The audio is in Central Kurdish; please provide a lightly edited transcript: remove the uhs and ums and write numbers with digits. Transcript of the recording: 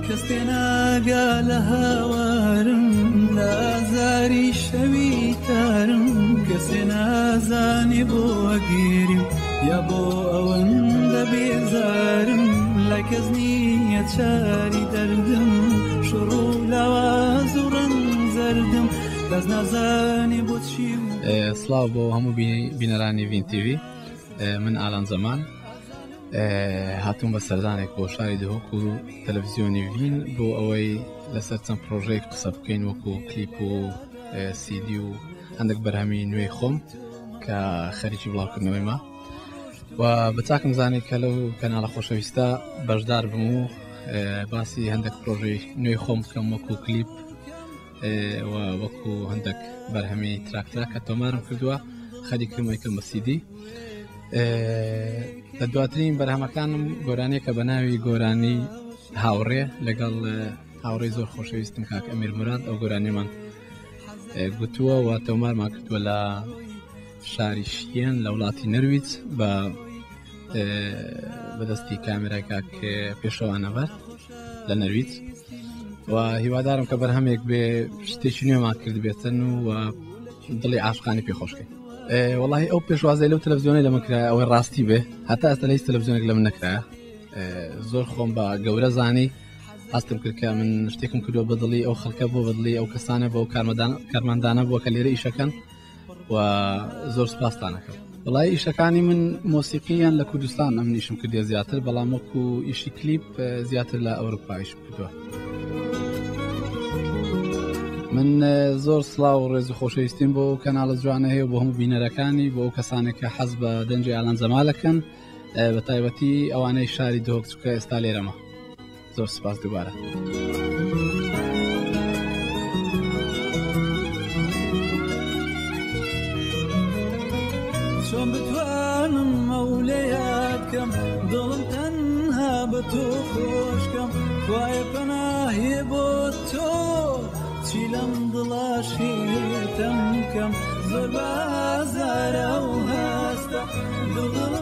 كستنا قال هوارم لا زاري شوي تارم كستنا زاني بو أجيرم يا بو أوند بيزارم لكزني يتشاري دردم شروع لوازورن زردم لازنا زاني بوتشيم سلااو بۆ هەموو بینەرانی وین تیوی من ئالان زەمان هاتووم بە سەردانێک بۆ شاری دهۆک و تەلەڤیزیۆنی وین بۆ ئەوەی لەسەر چەند پرۆژەیەک قسە بکەین وەکو کلیپ و سیدی و هەندێک بەرهەمی نوێی خۆم کە خەریکی بڵاوکردنەوەی ما و بە چاکم زانێت کە لەو کەناڵە خۆشەویستە بەشدار بم و باسی هەندێک پرۆژەی نوێی خۆم بکەم وەکو کلیپ و وەکو هەندێک بەرهەمی تراکترا کە تۆمارم کردووە خەریکم یەکەم بە سیدی لە دواترین بەرهەمەکانم گۆرانەیە کە بە ناوی گۆرانی هاوڕێ لەگەڵ هاوڕێی زۆر خۆشەویستم کاک ئەمیر مراد ئەو گۆرانیمان گوتووە و تۆمارمان کردووە لە شاری شیێن لە وڵاتی نەرویج بەدەستی کامێرای کاک پێشەوانەبەر لە نەرویج و هیوادارم کە بەرهەمێک بێ شتێکی نوێمان کرد بێتن و دڵی عاشقانی پێخۆشکەین وەڵاهی ئەو پێشوازەی لەو تەلەڤیزیۆنەی لەمە کرایە ئەوەی ڕاستی بێ هەتا ئێستا لە هیچ تەلەڤیزیۆنێک لە من نەکرایە زۆر خۆم بە گەورە زانی هەستم کرد کە من شتێکم کردووە بەدڵی ئەو خەڵکە بۆ بەدڵی ئەو کەسانە بۆ کارمەندانە بووە کە لێرە ئیشەکەن و زۆر سپاستانەکەم وەڵای ئیشەکانی من مۆسیقییان لە کوردستان ئەم نیشم کردێ زیاتر بەڵام وەکو ئیشی کلیپ زیاتر لە ئەوروپا ئیشم کردووە من زۆر سڵاو و ڕێز و خۆشەویستیم بۆ کەناڵە جوانە هەیە بۆ هەموو بینەرەکانی بۆ ئەو کەسانێک کە حەز بە دەنجی ئالان زەمالەکەن بە تایبەتی ئەوانەی شاری دهۆک چووکە ئێستا لێرەمە زۆر سپاس دووبارە چۆن بتوانم مەولەیەکەم دڵم تەنها بە تۆ خۆشکەم خوایە پەناهی بۆ تۆ چی لەم دڵا شێتم کەم زۆر بازارە و هەستە دڵم